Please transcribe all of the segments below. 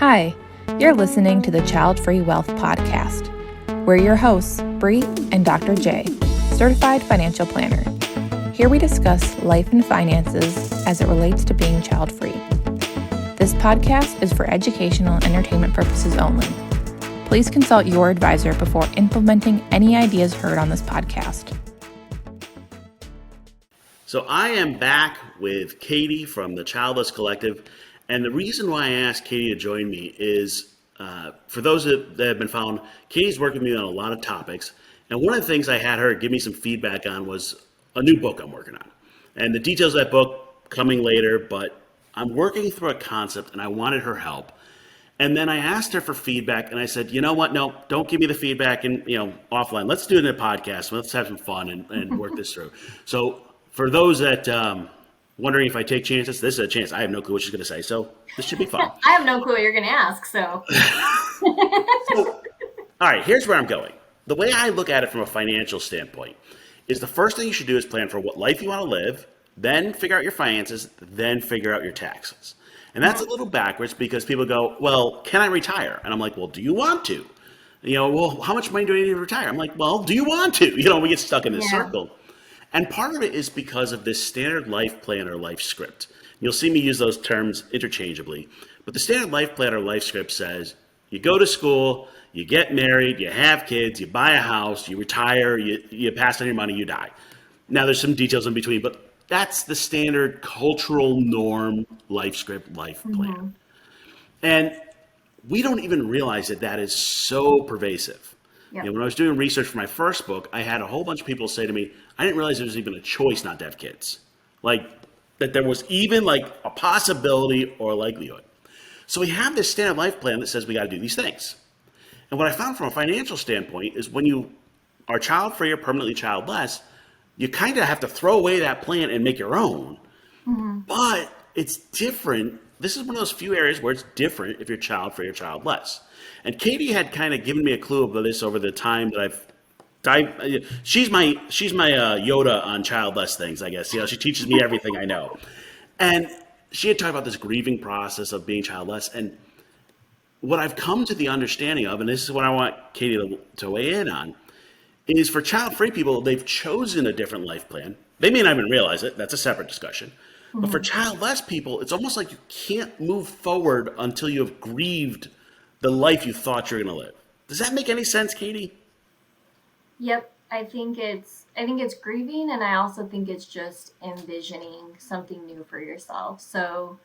Hi, you're listening to the Childfree Wealth Podcast. We're your hosts, Bree and Dr. J, certified financial planner. Here we discuss life and finances as it relates to being child-free. This podcast is for educational and entertainment purposes only. Please consult your advisor before implementing any ideas heard on this podcast. So I am back with Katy from the Childless Collective. And the reason why I asked Katy to join me is, for those that have been following, Katy's worked with me on a lot of topics. And one of the things I had her give me some feedback on was a new book I'm working on. And the details of that book coming later, but I'm working through a concept and I wanted her help. And then I asked her for feedback and I said, you know what? No, don't give me the feedback and offline. Let's do it in a podcast. Let's have some fun and work this through. So for those that wondering if I take chances, this is a chance. I have no clue what she's going to say, so this should be fun. I have no clue what you're going to ask, so. All right, here's where I'm going. The way I look at it from a financial standpoint is the first thing you should do is plan for what life you want to live, then figure out your finances, then figure out your taxes. And that's a little backwards because people go, well, can I retire? And I'm like, well, do you want to? Well, how much money do I need to retire? I'm like, well, do you want to? We get stuck in this circle. And part of it is because of this standard life plan or life script. You'll see me use those terms interchangeably. But the standard life plan or life script says you go to school, you get married, you have kids, you buy a house, you retire, you pass on your money, you die. Now there's some details in between, but that's the standard cultural norm life script, life plan. Mm-hmm. And we don't even realize that is so pervasive. Yep. When I was doing research for my first book, I had a whole bunch of people say to me, I didn't realize there was even a choice not to have kids. Like, that there was even like a possibility or likelihood. So we have this standard life plan that says we got to do these things. And what I found from a financial standpoint is when you are child-free or permanently childless, you kind of have to throw away that plan and make your own. Mm-hmm. But it's different. This is one of those few areas where it's different if you're child-free or childless. And Katy had kind of given me a clue about this over the time that I've dived. She's my Yoda on childless things, I guess. She teaches me everything I know. And she had talked about this grieving process of being childless. And what I've come to the understanding of, and this is what I want Katy to weigh in on, is for child-free people, they've chosen a different life plan. They may not even realize it. That's a separate discussion. Mm-hmm. But for childless people, it's almost like you can't move forward until you have grieved the life you thought you were going to live. Does that make any sense, Katy? Yep. I think it's grieving, and I also think it's just envisioning something new for yourself. So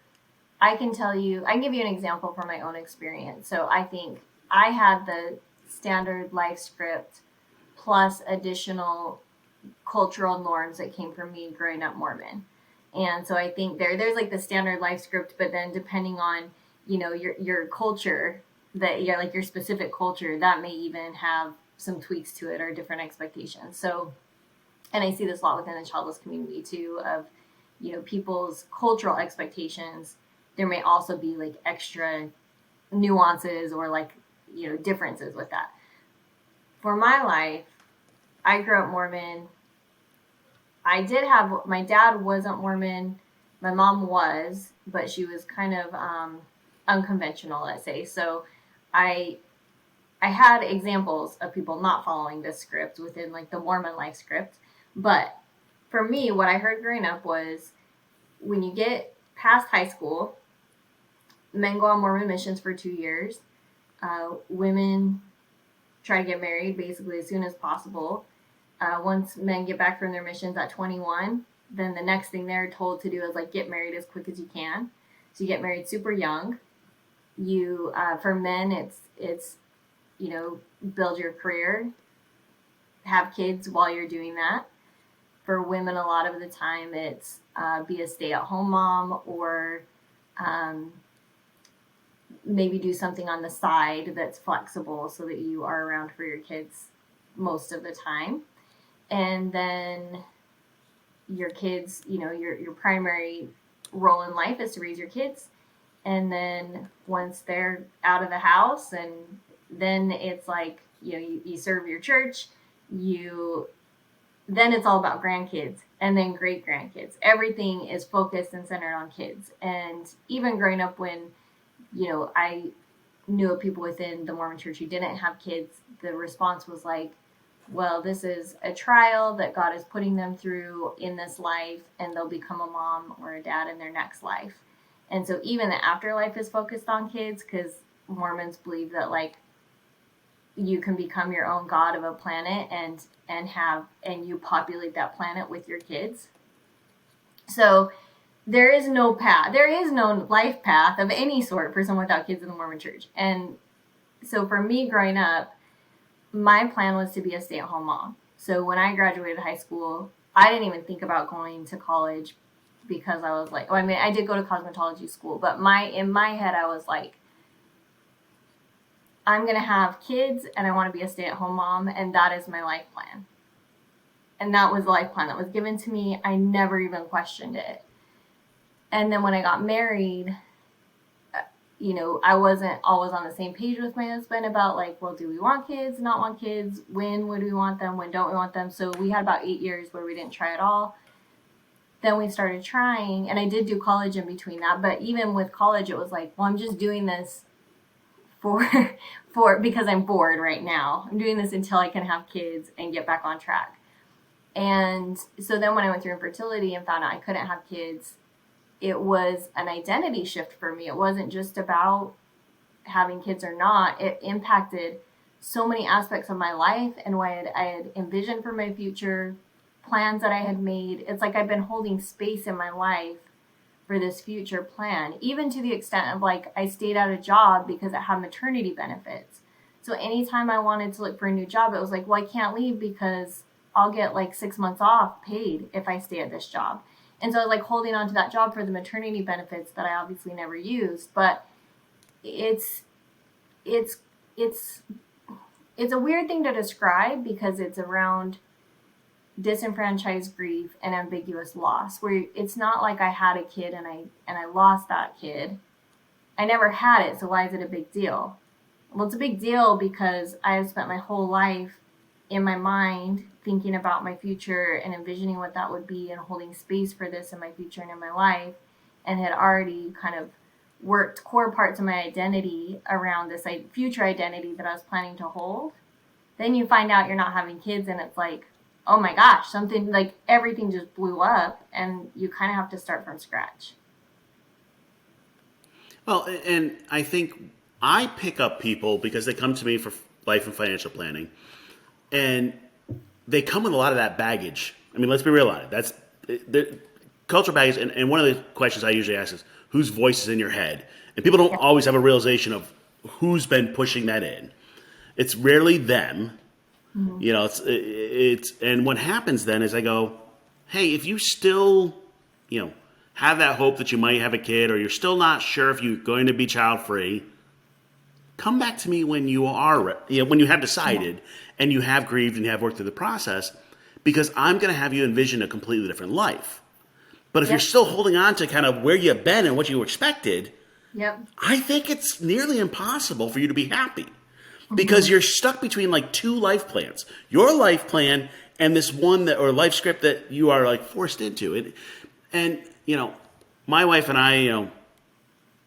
I can give you an example from my own experience. So I think I had the standard life script plus additional cultural norms that came from me growing up Mormon. And so I think there's like the standard life script, but then depending on, your culture, that like your specific culture, that may even have some tweaks to it or different expectations. So, and I see this a lot within the childless community too, of, people's cultural expectations. There may also be like extra nuances or like, differences with that. For my life, I grew up Mormon. My dad wasn't Mormon. My mom was, but she was kind of unconventional, let's say. So I had examples of people not following this script within like the Mormon life script. But for me, what I heard growing up was when you get past high school, men go on Mormon missions for 2 years. Women try to get married basically as soon as possible. Once men get back from their missions at 21, then the next thing they're told to do is like get married as quick as you can. So you get married super young. You, for men, it's build your career, have kids while you're doing that. For women, a lot of the time it's be a stay-at-home mom or maybe do something on the side that's flexible so that you are around for your kids most of the time. And then your kids, your primary role in life is to raise your kids. And then once they're out of the house, and then it's like, you serve your church, then it's all about grandkids and then great grandkids. Everything is focused and centered on kids. And even growing up when, I knew of people within the Mormon church who didn't have kids, the response was like, well, this is a trial that God is putting them through in this life, and they'll become a mom or a dad in their next life. And so even the afterlife is focused on kids, because Mormons believe that like you can become your own god of a planet and you populate that planet with your kids. So there is no path. There is no life path of any sort for someone without kids in the Mormon church. And so for me growing up, my plan was to be a stay-at-home mom. So when I graduated high school, I didn't even think about going to college because I was like, I did go to cosmetology school, but in my head, I was like, I'm going to have kids and I want to be a stay-at-home mom, and that is my life plan. And that was the life plan that was given to me. I never even questioned it. And then when I got married, I wasn't always on the same page with my husband about like, well, do we want kids, not want kids? When would we want them? When don't we want them? So we had about 8 years where we didn't try at all. Then we started trying, and I did do college in between that. But even with college, it was like, well, I'm just doing this because I'm bored right now. I'm doing this until I can have kids and get back on track. And so then when I went through infertility and found out I couldn't have kids, it was an identity shift for me. It wasn't just about having kids or not. It impacted so many aspects of my life and what I had envisioned for my future, plans that I had made. It's like I've been holding space in my life for this future plan, even to the extent of like I stayed at a job because it had maternity benefits. So anytime I wanted to look for a new job, it was like, well, I can't leave because I'll get like 6 months off paid if I stay at this job. And so I was like holding on to that job for the maternity benefits that I obviously never used. But it's a weird thing to describe because it's around disenfranchised grief and ambiguous loss, where it's not like I had a kid and I lost that kid. I never had it, so why is it a big deal? Well, it's a big deal because I have spent my whole life in my mind thinking about my future and envisioning what that would be and holding space for this in my future and in my life, and had already kind of worked core parts of my identity around this future identity that I was planning to hold. Then you find out you're not having kids, and it's like, oh my gosh, something like everything just blew up, and you kind of have to start from scratch. Well, and I think I pick up people because they come to me for life and financial planning, and they come with a lot of that baggage. I mean, let's be real on it. That's the cultural baggage. And one of the questions I usually ask is, whose voice is in your head? And people don't always have a realization of who's been pushing that in. It's rarely them. Mm-hmm. It's and what happens then is I go, hey, if you still, have that hope that you might have a kid, or you're still not sure if you're going to be child free, come back to me when you are, when you have decided and you have grieved and you have worked through the process, because I'm going to have you envision a completely different life. But if you're still holding on to kind of where you've been and what you expected, I think it's nearly impossible for you to be happy, because you're stuck between like two life plans, your life plan and this one or life script that you are like forced into it. And, my wife and I,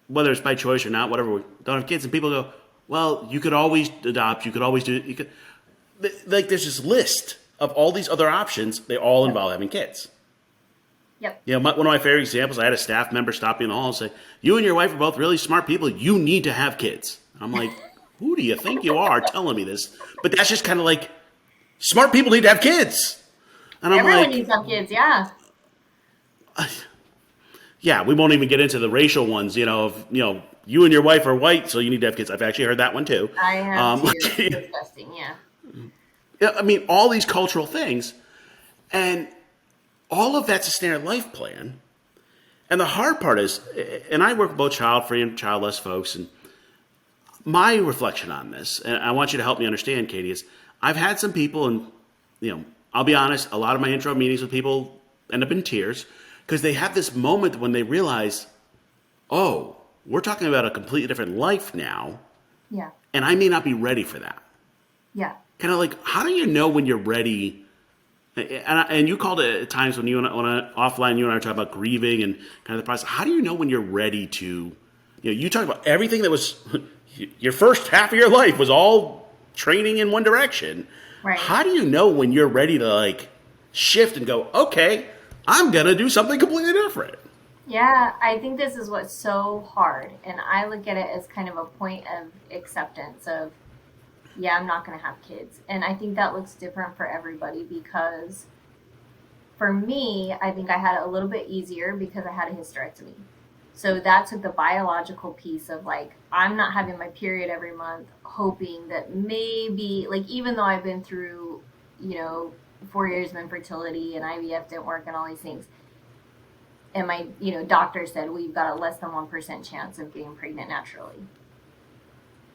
whether it's by choice or not, whatever, we don't have kids, and people go, well, you could always adopt, you could always do it. You could, like, there's this list of all these other options. They all involve having kids. Yep. One of my favorite examples, I had a staff member stop me in the hall and say, you and your wife are both really smart people. You need to have kids. I'm like, who do you think you are telling me this? But that's just kind of like, smart people need to have kids. And I'm Everyone like, needs to have kids, yeah. Yeah, we won't even get into the racial ones, of, you and your wife are white, so you need to have kids. I've actually heard that one too. I have too. It's disgusting, yeah. Yeah, I mean, all these cultural things, and all of that's a standard life plan. And the hard part is, and I work with both child-free and childless folks, and my reflection on this, and I want you to help me understand, Katy, is I've had some people, and, I'll be honest, a lot of my intro meetings with people end up in tears, because they have this moment when they realize, oh, we're talking about a completely different life now. Yeah. And I may not be ready for that. Yeah. Kind of like, how do you know when you're ready? And you called it at times when offline, you and I were talking about grieving and kind of the process. How do you know when you're ready to, you talk about everything that was, your first half of your life was all training in one direction. Right. How do you know when you're ready to like shift and go, okay, I'm going to do something completely different? Yeah, I think this is what's so hard. And I look at it as kind of a point of acceptance of, yeah, I'm not going to have kids. And I think that looks different for everybody, because for me, I think I had it a little bit easier because I had a hysterectomy. So that took the biological piece of like, I'm not having my period every month, hoping that maybe, like, even though I've been through, 4 years of infertility and IVF didn't work and all these things. And my, doctor said, well, you've got a less than 1% chance of getting pregnant naturally.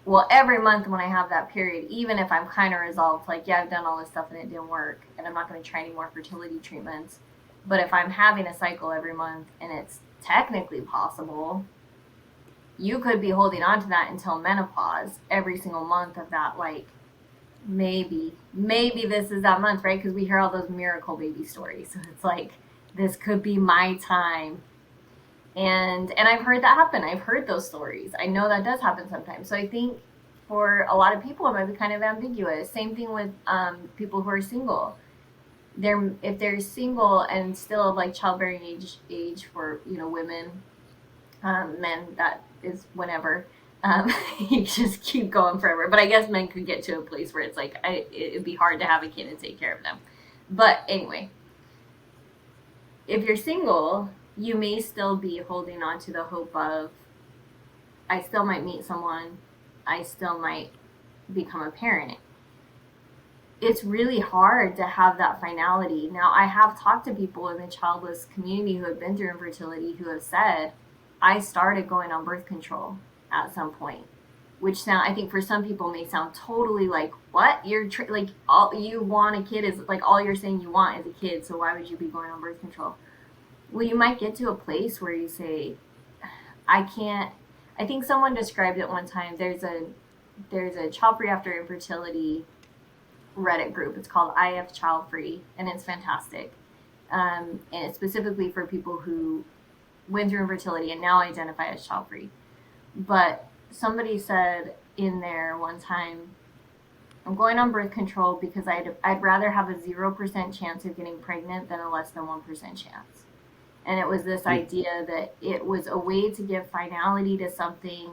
Well, every month when I have that period, even if I'm kind of resolved, like, yeah, I've done all this stuff and it didn't work, and I'm not going to try any more fertility treatments. But if I'm having a cycle every month and it's technically possible, you could be holding on to that until menopause every single month of that, like, maybe this is that month, right? Because we hear all those miracle baby stories. So it's like, this could be my time. And I've heard that happen. I've heard those stories. I know that does happen sometimes. So I think for a lot of people, it might be kind of ambiguous. Same thing with people who are single. If they're single and still of like childbearing age for women, men, that is whenever. You just keep going forever. But I guess men could get to a place where it's like it'd be hard to have a kid and take care of them. But anyway, if you're single, you may still be holding on to the hope of, I still might meet someone, I still might become a parent. It's really hard to have that finality. Now, I have talked to people in the childless community who have been through infertility who have said, I started going on birth control at some point, which now I think for some people may sound totally like, what? You're like, all you want a kid is like, all you're saying you want is a kid, so why would you be going on birth control? Well, you might get to a place where you say, I can't. I think someone described it one time. There's a Childfree after infertility Reddit group. It's called IF Childfree, and it's fantastic. And it's specifically for people who went through infertility and now identify as childfree. But somebody said in there one time, I'm going on birth control because I'd rather have a 0% chance of getting pregnant than a less than 1% chance. And it was this idea that it was a way to give finality to something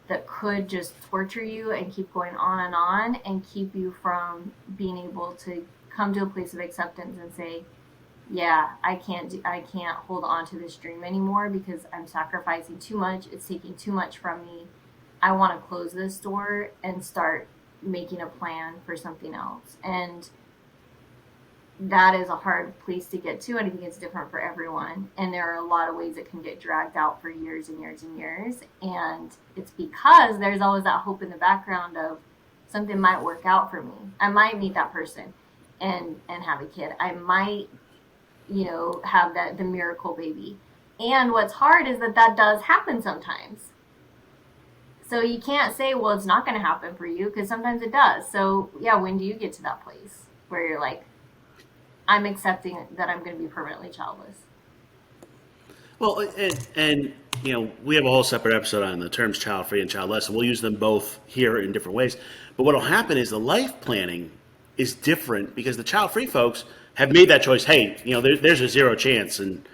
that could just torture you and keep going on and keep you from being able to come to a place of acceptance and say, yeah, I can't hold on to this dream anymore because I'm sacrificing too much. It's taking too much from me. I want to close this door and start making a plan for something else. And that is a hard place to get to. And I think it's different for everyone. And there are a lot of ways it can get dragged out for years and years and years. And it's because there's always that hope in the background of something might work out for me. I might meet that person and have a kid. I might, have the miracle baby. And what's hard is that does happen sometimes. So you can't say, well, it's not going to happen for you, because sometimes it does. So yeah, when do you get to that place where you're like, I'm accepting that I'm going to be permanently childless? Well, and we have a whole separate episode on the terms child-free and childless, and we'll use them both here in different ways. But what will happen is the life planning is different because the child-free folks have made that choice. Hey, there's a 0 chance, and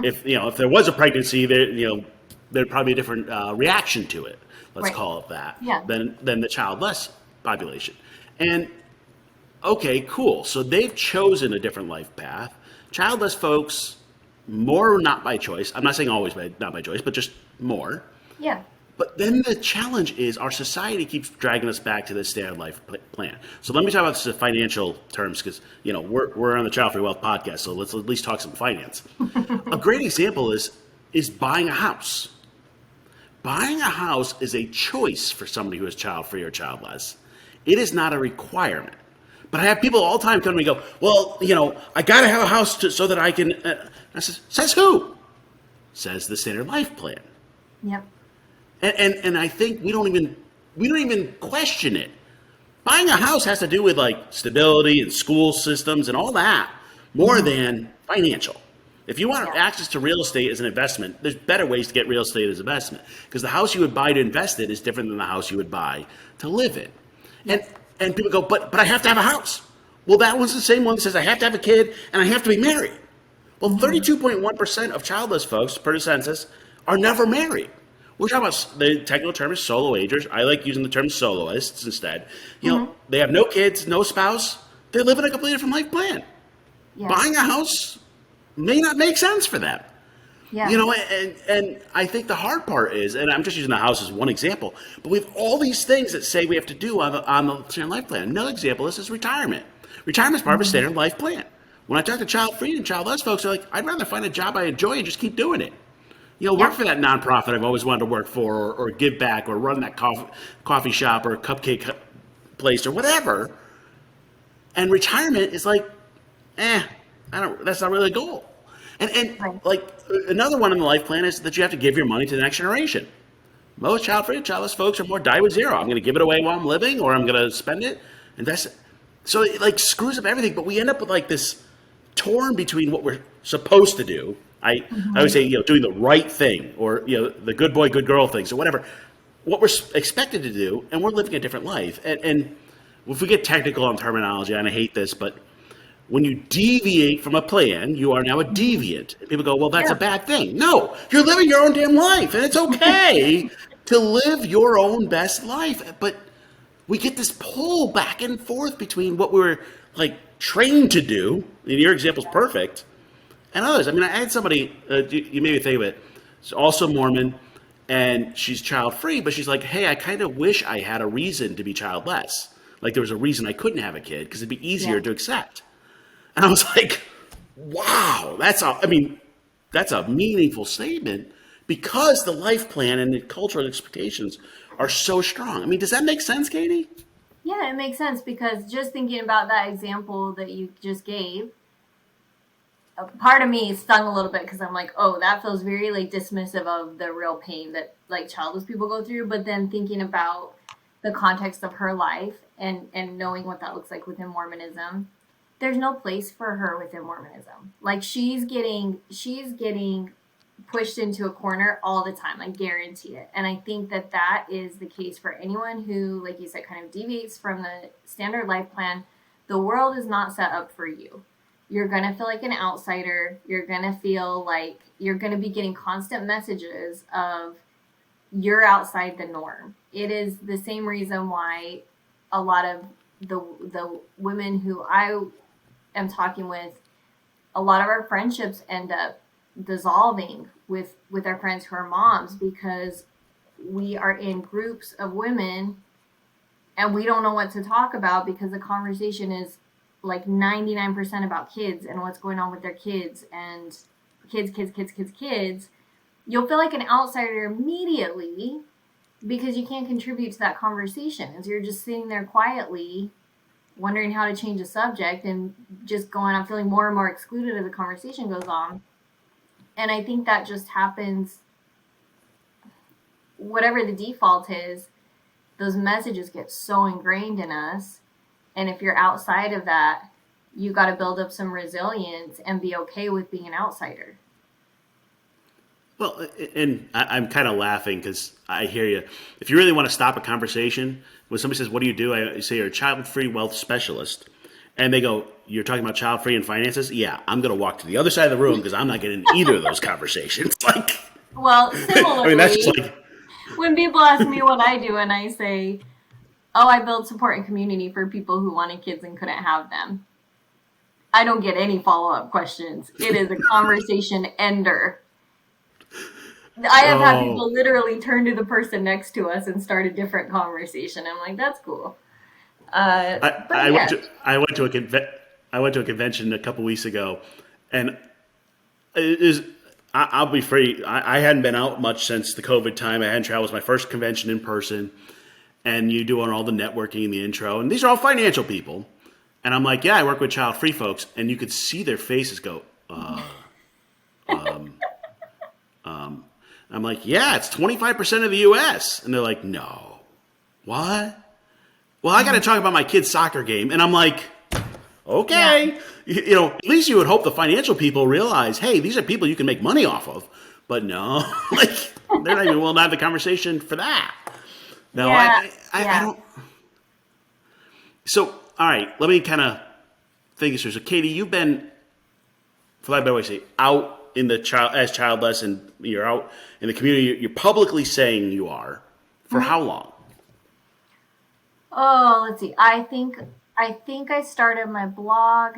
if there was a pregnancy, there'd probably be a different reaction to it. Let's call it that. Yeah. Than the childless population. And okay, cool. So they've chosen a different life path. Childless folks, more not by choice. I'm not saying always not by choice, but just more. Yeah. But then the challenge is our society keeps dragging us back to this standard life plan. So let me talk about this in financial terms because, we're on the Childfree Wealth Podcast, so let's at least talk some finance. A great example is buying a house. Buying a house is a choice for somebody who is child-free or childless. It is not a requirement. But I have people all the time come to me and go, well, I got to have a house so that I can. I says who? Says the standard life plan. Yep. And I think we don't even question it. Buying a house has to do with like stability and school systems and all that more than financial. If you want access to real estate as an investment, there's better ways to get real estate as an investment, because the house you would buy to invest in is different than the house you would buy to live in. Yes. And people go, but I have to have a house. Well, that one's the same one that says I have to have a kid and I have to be married. Well, 32.1% of childless folks, per the census, are never married. We're talking about, the technical term is solo agers. I like using the term soloists instead. You know, they have no kids, no spouse. They live in a completely different life plan. Yes. Buying a house may not make sense for them. Yeah. You know, and I think the hard part is, and I'm just using the house as one example, but we have all these things that say we have to do on the standard life plan. Another example is retirement. Retirement is part of a standard life plan. When I talk to child-free and childless folks, they're like, I'd rather find a job I enjoy and just keep doing it. You know, work for that nonprofit I've always wanted to work for, or give back, or run that coffee shop or cupcake place or whatever. And retirement is like, that's not really a goal. And Right. like another one in the life plan is that you have to give your money to the next generation. Most child-free and childless folks are more die with zero. I'm going to give it away while I'm living, or I'm going to spend it, invest it. So it like screws up everything, but we end up with like this torn between what we're supposed to do. I would say, you know, doing the right thing, or, you know, the good boy, good girl things, or whatever, what we're expected to do, and we're living a different life. And if we get technical on terminology, and I hate this, but when you deviate from a plan, you are now a deviant. And people go, well, that's a bad thing. No, you're living your own damn life, and it's okay to live your own best life. But we get this pull back and forth between what we're like trained to do, and your example's perfect, and others. I mean, I had somebody, you made me think of it, she's also Mormon, and she's child-free, but she's like, hey, I kind of wish I had a reason to be childless. Like there was a reason I couldn't have a kid, because it'd be easier to accept. And I was like, wow, that's a meaningful statement, because the life plan and the cultural expectations are so strong. I mean, does that make sense, Katy? Yeah, it makes sense, because just thinking about that example that you just gave, a part of me stung a little bit, because I'm like, oh, that feels very like dismissive of the real pain that like childless people go through. But then thinking about the context of her life and knowing what that looks like within Mormonism, there's no place for her within Mormonism. Like she's getting pushed into a corner all the time. I guarantee it. And I think that is the case for anyone who, like you said, kind of deviates from the standard life plan. The world is not set up for you. You're going to feel like an outsider. You're going to feel like you're going to be getting constant messages of you're outside the norm. It is the same reason why a lot of the women who I am talking with, a lot of our friendships end up dissolving with our friends who are moms, because we are in groups of women and we don't know what to talk about, because the conversation is like 99% about kids and what's going on with their kids and kids. You'll feel like an outsider immediately because you can't contribute to that conversation. As you're just sitting there quietly wondering how to change a subject and just going on feeling more and more excluded as the conversation goes on. And I think that just happens, whatever the default is, those messages get so ingrained in us. And if you're outside of that, you got to build up some resilience and be okay with being an outsider. Well, and I'm kind of laughing because I hear you. If you really want to stop a conversation, when somebody says, what do you do? I say, you're a child-free wealth specialist. And they go, you're talking about child-free and finances? Yeah, I'm going to walk to the other side of the room because I'm not getting into either of those conversations. Like, well, similarly, I mean, that's just like, when people ask me what I do and I say, oh, I build support and community for people who wanted kids and couldn't have them, I don't get any follow-up questions. It is a conversation ender. I have had people literally turn to the person next to us and start a different conversation. I'm like, that's cool. I went to a convention a couple weeks ago, and I'll be free. I hadn't been out much since the COVID time. I hadn't traveled. It was my first convention in person, and you doing all the networking in the intro, and these are all financial people. And I'm like, yeah, I work with child-free folks, and you could see their faces go, I'm like, yeah, it's 25% of the U.S. And they're like, no. What? Well, I got to talk about my kid's soccer game. And I'm like, Okay. At least you would hope the financial people realize, hey, these are people you can make money off of. But no, like they're not even willing to have the conversation for that. No, I don't. So, all right, let me kind of think this through. So, Katy, you've been, for lack of a better way to say, out in the as childless, and you're out in the community. You're publicly saying you are. For how long? Oh, let's see. I think I started my blog.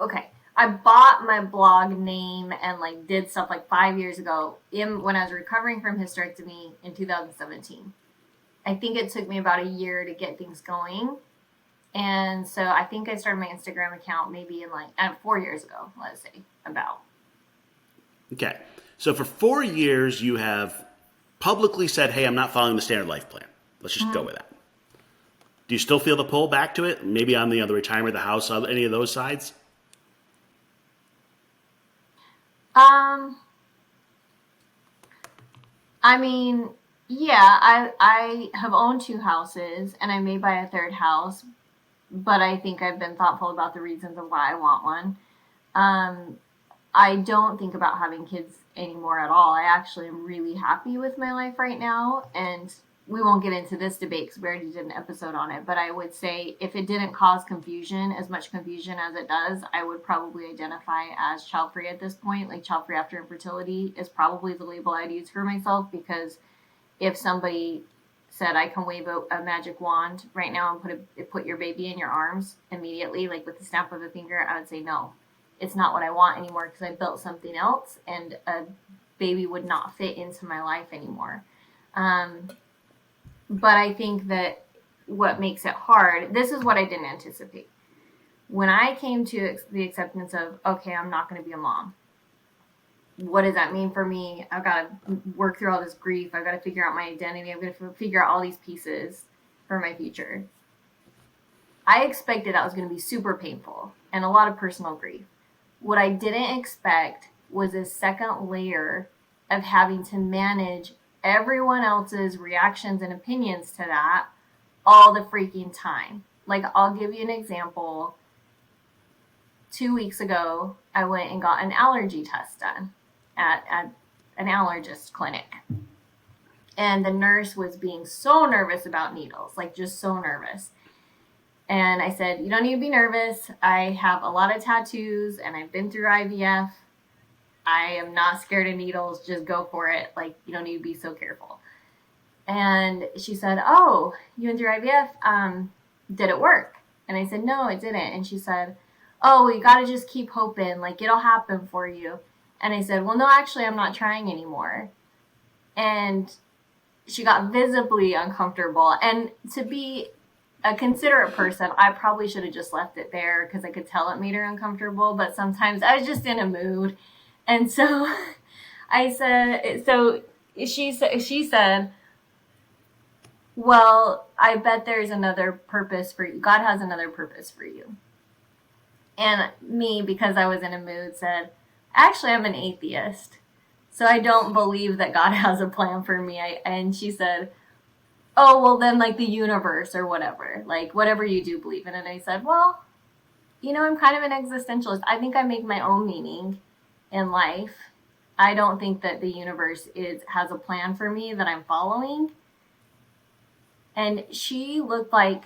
Okay. I bought my blog name and like did stuff like 5 years ago when I was recovering from hysterectomy in 2017. I think it took me about a year to get things going. And so I think I started my Instagram account maybe in 4 years ago, let's say, about. Okay. So for 4 years, you have publicly said, hey, I'm not following the standard life plan. Let's just go with that. Do you still feel the pull back to it? Maybe on the retirement, the house, any of those sides? I mean, yeah, I have owned 2 houses and I may buy a 3rd house, but I think I've been thoughtful about the reasons of why I want one. I don't think about having kids anymore at all. I actually am really happy with my life right now, and we won't get into this debate because we already did an episode on it, but I would say if it didn't cause confusion, as much confusion as it does, I would probably identify as child-free at this point. Like child-free after infertility is probably the label I'd use for myself, because if somebody said I can wave a magic wand right now and put your baby in your arms immediately, like with the snap of a finger, I would say no. It's not what I want anymore because I built something else and a baby would not fit into my life anymore. But I think that what makes it hard, this is what I didn't anticipate. When I came to the acceptance of, okay, I'm not going to be a mom. What does that mean for me? I've got to work through all this grief. I've got to figure out my identity. I've got to figure out all these pieces for my future. I expected that was going to be super painful and a lot of personal grief. What I didn't expect was a second layer of having to manage everyone else's reactions and opinions to that all the freaking time. Like, I'll give you an example. 2 weeks ago, I went and got an allergy test done at an allergist clinic. And the nurse was being so nervous about needles, like just so nervous. And I said, you don't need to be nervous. I have a lot of tattoos and I've been through IVF. I am not scared of needles. Just go for it. Like, you don't need to be so careful. And she said, oh, you went through IVF. Did it work? And I said, no, it didn't. And she said, oh, well, you got to just keep hoping. Like, it'll happen for you. And I said, well, no, actually, I'm not trying anymore. And she got visibly uncomfortable. And to be a considerate person, I probably should have just left it there because I could tell it made her uncomfortable. But sometimes I was just in a mood. And so I said, so she said, well, I bet there's another purpose for you. God has another purpose for you. And me, because I was in a mood, said, actually, I'm an atheist. So I don't believe that God has a plan for me. And she said, oh, well, then like the universe or whatever, like whatever you do believe in. And I said, well, I'm kind of an existentialist. I think I make my own meaning in life. I don't think that the universe has a plan for me that I'm following. And she looked like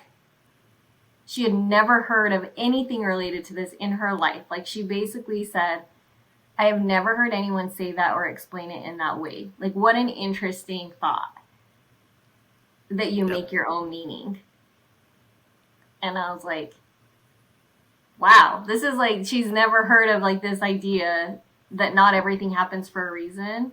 she had never heard of anything related to this in her life. Like, she basically said, I have never heard anyone say that or explain it in that way. Like, what an interesting thought that you make your own meaning. And I was like, wow, this is like, she's never heard of like this idea that not everything happens for a reason.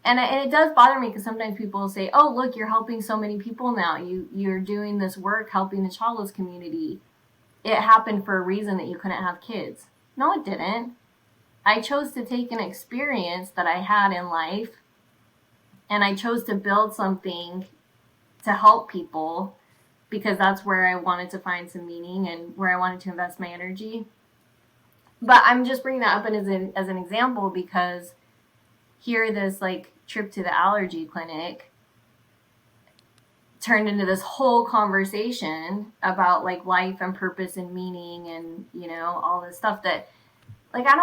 And it does bother me because sometimes people will say, oh, look, you're helping so many people now. You're doing this work helping the childless community. It happened for a reason that you couldn't have kids. No, it didn't. I chose to take an experience that I had in life, and I chose to build something to help people because that's where I wanted to find some meaning and where I wanted to invest my energy. But I'm just bringing that up as an example because here, this like trip to the allergy clinic turned into this whole conversation about like life and purpose and meaning and, you know, all this stuff that like, I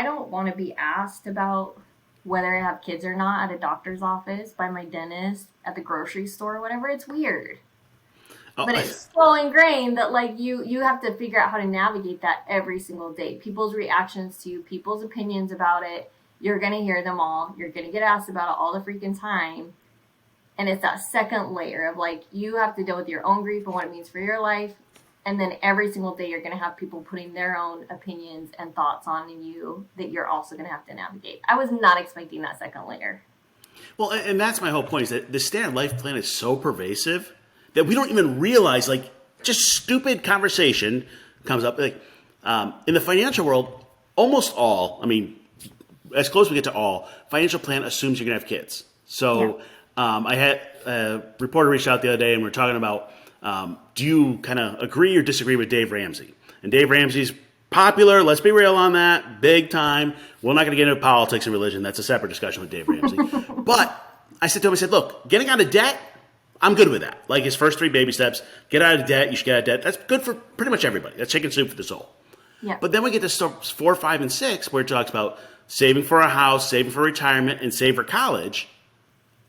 don't want to be asked about whether I have kids or not at a doctor's office, by my dentist, at the grocery store, whatever. It's weird. But it's so ingrained that like you have to figure out how to navigate that every single day. People's reactions to you, people's opinions about it, you're going to hear them all. You're going to get asked about it all the freaking time. And it's that second layer of like, you have to deal with your own grief and what it means for your life. And then every single day, you're going to have people putting their own opinions and thoughts on you that you're also going to have to navigate. I was not expecting that second layer. Well, and that's my whole point, is that the standard life plan is so pervasive that we don't even realize, like, just stupid conversation comes up. Like, in the financial world, almost all, I mean, as close as we get to all, financial plan assumes you're going to have kids. So I had a reporter reach out the other day, and we were talking about, do you kind of agree or disagree with Dave Ramsey? And Dave Ramsey's popular, let's be real on that, big time. We're not going to get into politics and religion. That's a separate discussion with Dave Ramsey. But I said to him, I said, look, getting out of debt, I'm good with that. Like his first 3 baby steps, get out of debt, you should get out of debt. That's good for pretty much everybody. That's chicken soup for the soul. Yeah. But then we get to steps 4, 5, and 6, where it talks about saving for a house, saving for retirement, and save for college.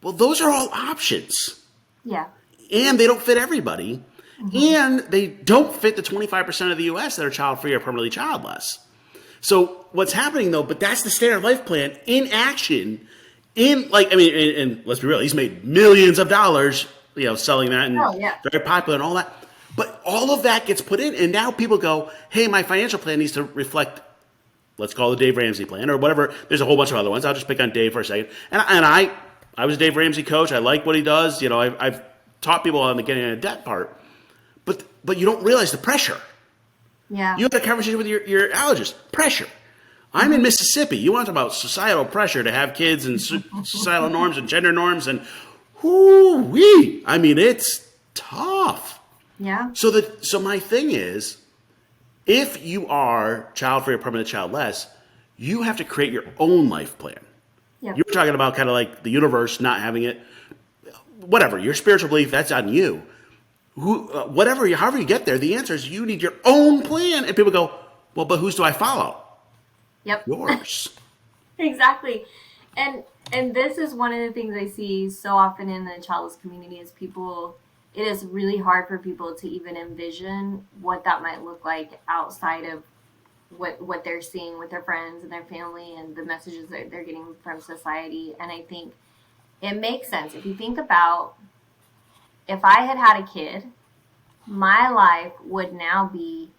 Well, those are all options. Yeah. And they don't fit everybody. Mm-hmm. And they don't fit the 25% of the U.S. that are child-free or permanently childless. So what's happening, though, but that's the standard life plan in action. And let's be real, he's made millions of dollars, you know, selling that, and very popular and all that. But all of that gets put in, and now people go, hey, my financial plan needs to reflect, let's call it the Dave Ramsey plan or whatever. There's a whole bunch of other ones. I'll just pick on Dave for a second. And I was a Dave Ramsey coach. I like what he does. You know, I've taught people on the getting out of debt part. But you don't realize the pressure. Yeah. You had a conversation with your allergist. Pressure. I'm in Mississippi. You want to talk about societal pressure to have kids and societal norms and gender norms and whoo-wee. I mean, it's tough. Yeah. So my thing is, if you are child-free or permanently childless, you have to create your own life plan. Yep. You were talking about kind of like the universe not having it. Whatever, your spiritual belief, that's on you. However you get there, the answer is you need your own plan. And people go, well, but whose do I follow? Yep. Yours. Exactly. And this is one of the things I see so often in the childless community is it is really hard for people to even envision what that might look like outside of what they're seeing with their friends and their family and the messages that they're getting from society. And I think it makes sense. If you think about, if I had a kid, my life would now be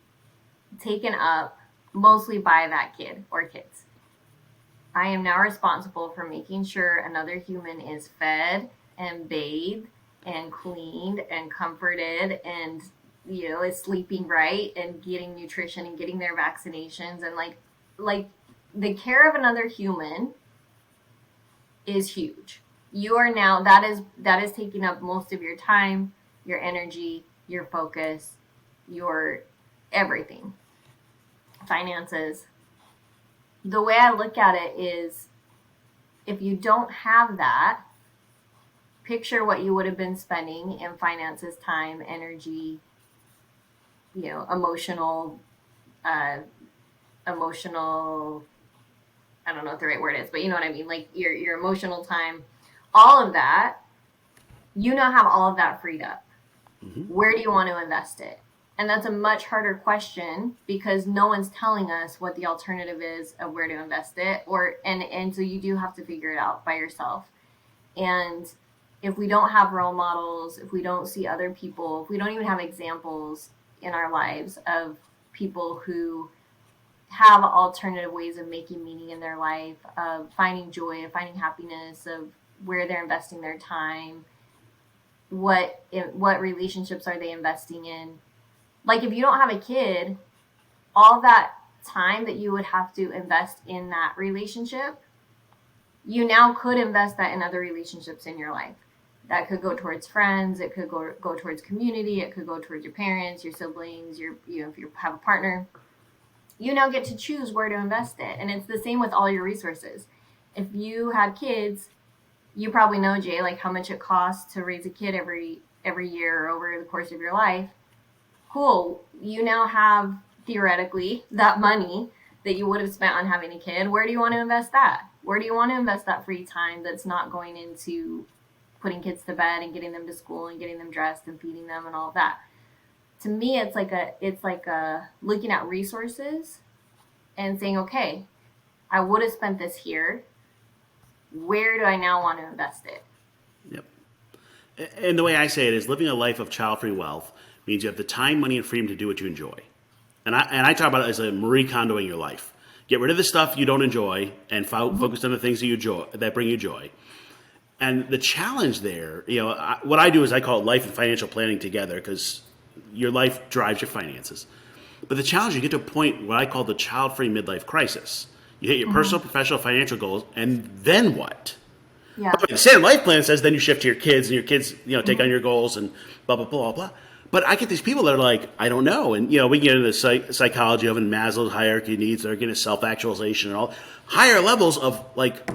taken up mostly by that kid or kids. I am now responsible for making sure another human is fed and bathed and cleaned and comforted and, you know, is sleeping right and getting nutrition and getting their vaccinations. And like the care of another human is huge. You are now, that is taking up most of your time, your energy, your focus, your everything. Finances. The way I look at it is, if you don't have that, picture what you would have been spending in finances, time, energy, you know, emotional, I don't know what the right word is, but you know what I mean? Like your emotional time, all of that, you now have all of that freed up. Mm-hmm. Where do you want to invest it? And that's a much harder question because no one's telling us what the alternative is of where to invest it, and so you do have to figure it out by yourself. And if we don't have role models, if we don't see other people, if we don't even have examples in our lives of people who have alternative ways of making meaning in their life, of finding joy, of finding happiness, of where they're investing their time, what relationships are they investing in? Like if you don't have a kid, all that time that you would have to invest in that relationship, you now could invest that in other relationships in your life. That could go towards friends. It could go towards community. It could go towards your parents, your siblings, if you have a partner. You now get to choose where to invest it. And it's the same with all your resources. If you had kids, you probably know, Jay, like how much it costs to raise a kid every every year or over the course of your life, cool. You now have theoretically that money that you would have spent on having a kid. Where do you want to invest that? Where do you want to invest that free time that's not going into putting kids to bed and getting them to school and getting them dressed and feeding them and all of that? To me, it's like a looking at resources and saying, okay, I would have spent this here. Where do I now want to invest it? Yep. And the way I say it is living a life of child-free wealth means you have the time, money, and freedom to do what you enjoy. And I talk about it as a Marie Kondoing your life. Get rid of the stuff you don't enjoy and focus on the things that you enjoy, that bring you joy. And the challenge there, what I do is I call it life and financial planning together, because your life drives your finances. But the challenge, you get to a point what I call the child-free midlife crisis. You hit your personal, professional, financial goals, and then what? Yeah. The standard life plan says then you shift to your kids, and your kids, take on your goals and blah, blah, blah, blah. But I get these people that are like, I don't know. And, we get into the psychology of Maslow's hierarchy of needs. They're getting self-actualization and all. Higher levels of, like,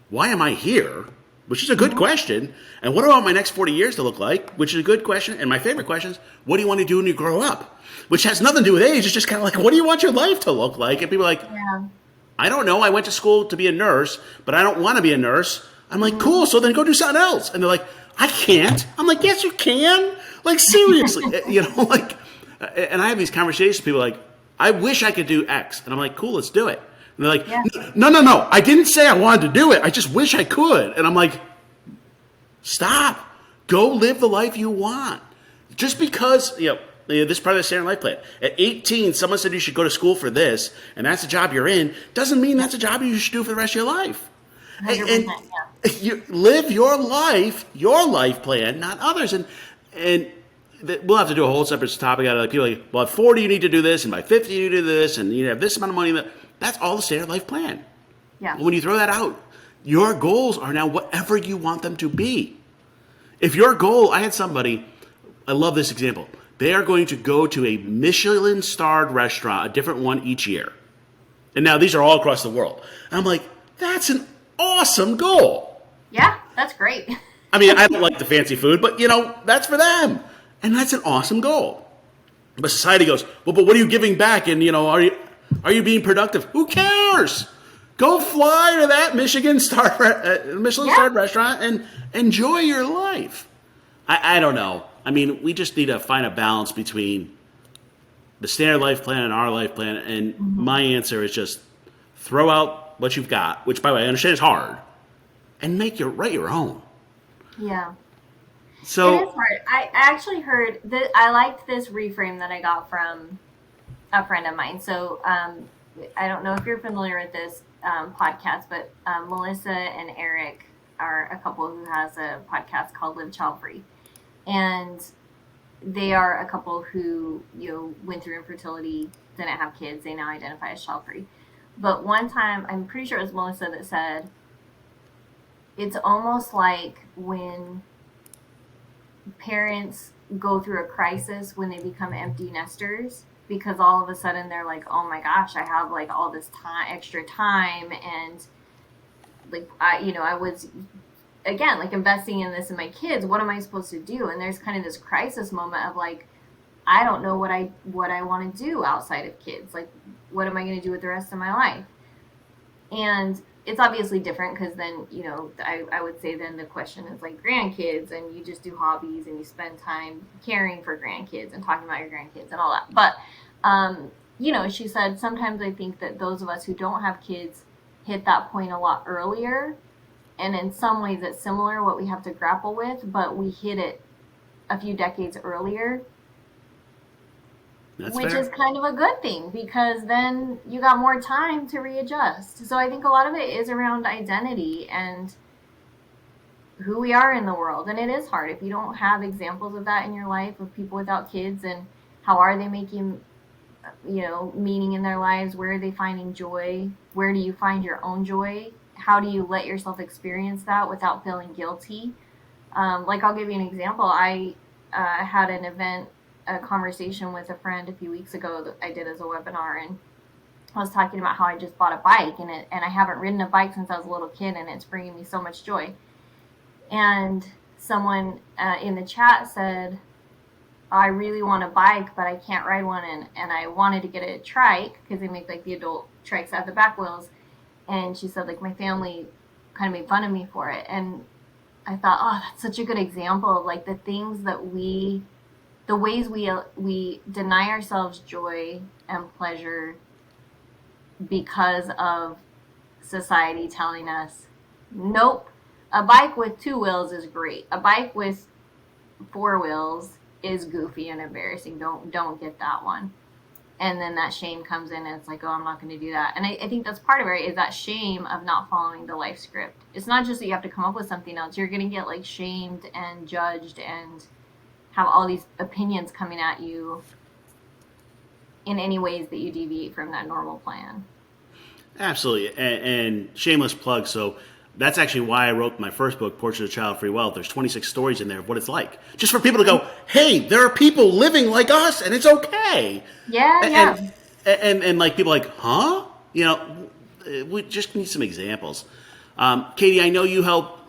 why am I here? Which is a good question. And what do I want my next 40 years to look like? Which is a good question. And my favorite question is, what do you want to do when you grow up? Which has nothing to do with age. It's just kind of like, what do you want your life to look like? And people are like, I don't know. I went to school to be a nurse, but I don't want to be a nurse. I'm like, cool. So then go do something else. And they're like, I can't. I'm like, yes, you can. Like, seriously, and I have these conversations with people like, I wish I could do X. And I'm like, cool, let's do it. And they're like, no. I didn't say I wanted to do it. I just wish I could. And I'm like, stop. Go live the life you want. Just because, this part of the standard life plan. At 18, someone said you should go to school for this, and that's the job you're in, doesn't mean that's a job you should do for the rest of your life. 100%, You live your life plan, not others. And we'll have to do a whole separate topic out of people like, well, at 40 you need to do this, and by 50 you need to do this, and you have this amount of money. That's all the standard life plan. Yeah. When you throw that out, your goals are now whatever you want them to be. If your goal, I had somebody, I love this example. They are going to go to a Michelin-starred restaurant, a different one each year. And now these are all across the world. And I'm like, that's an awesome goal. Yeah, that's great. I mean, I don't like the fancy food, but, that's for them. And that's an awesome goal. But society goes, well, but what are you giving back? And, are you being productive? Who cares? Go fly to that Michelin-starred restaurant and enjoy your life. I don't know. I mean, we just need to find a balance between the standard life plan and our life plan. And my answer is just throw out what you've got, which, by the way, I understand is hard, and write your own. Yeah. So it is hard. I actually heard that I liked this reframe that I got from a friend of mine. So I don't know if you're familiar with this podcast, but Melissa and Eric are a couple who has a podcast called Live Childfree. And they are a couple who went through infertility, didn't have kids. They now identify as child-free. But one time, I'm pretty sure it was Melissa that said, it's almost like when parents go through a crisis when they become empty nesters, because all of a sudden they're like, oh my gosh, I have like all this extra time, and like I was again like investing in this in my kids. What am I supposed to do? And there's kind of this crisis moment of like, I don't know what I want to do outside of kids. Like, what am I going to do with the rest of my life? And it's obviously different because then, I would say then the question is like grandkids, and you just do hobbies and you spend time caring for grandkids and talking about your grandkids and all that. But, she said, sometimes I think that those of us who don't have kids hit that point a lot earlier. And in some ways it's similar what we have to grapple with, but we hit it a few decades earlier. That's which fair. is kind of a good thing, because then you got more time to readjust. So I think a lot of it is around identity and who we are in the world. And it is hard if you don't have examples of that in your life, of people without kids, and how are they making, meaning in their lives? Where are they finding joy? Where do you find your own joy? How do you let yourself experience that without feeling guilty? I'll give you an example. I had an event, a conversation with a friend a few weeks ago that I did as a webinar, and I was talking about how I just bought a bike, and I haven't ridden a bike since I was a little kid, and it's bringing me so much joy. And someone in the chat said, I really want a bike, but I can't ride one, and I wanted to get a trike because they make like the adult trikes that have the back wheels. And she said, like, my family kind of made fun of me for it. And I thought, oh, that's such a good example of like the things that the ways we deny ourselves joy and pleasure because of society telling us, nope, a bike with 2 wheels is great. A bike with 4 wheels is goofy and embarrassing. Don't get that one. And then that shame comes in and it's like, oh, I'm not going to do that. And I think that's part of it, right? Is that shame of not following the life script. It's not just that you have to come up with something else. You're going to get like shamed and judged and have all these opinions coming at you in any ways that you deviate from that normal plan. Absolutely. And shameless plug. So that's actually why I wrote my first book, Portrait of Childfree Wealth. There's 26 stories in there of what it's like. Just for people to go, hey, there are people living like us and it's okay. Yeah. And like people like, huh? You know, we just need some examples. Katy, I know you help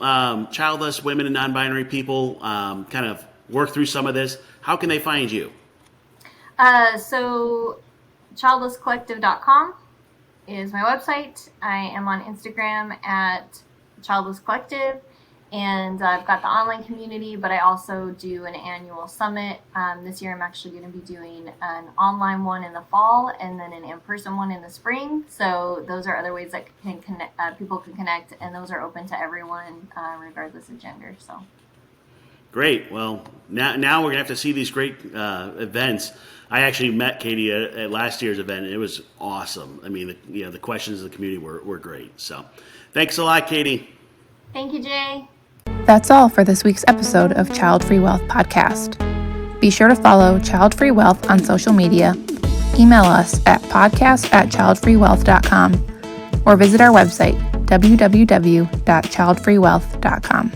childless women and non-binary people kind of work through some of this. How can they find you? So childlesscollective.com is my website. I am on Instagram at Childless Collective, and I've got the online community, but I also do an annual summit. This year I'm actually going to be doing an online one in the fall and then an in-person one in the spring. So those are other ways that can connect, people can connect, and those are open to everyone regardless of gender. So great. Well, now we're going to have to see these great events. I actually met Katy at last year's event, and it was awesome. I mean, the questions of the community were great. So thanks a lot, Katy. Thank you, Jay. That's all for this week's episode of Childfree Wealth Podcast. Be sure to follow Childfree Wealth on social media, email us at podcast@childfreewealth.com, or visit our website, www.childfreewealth.com.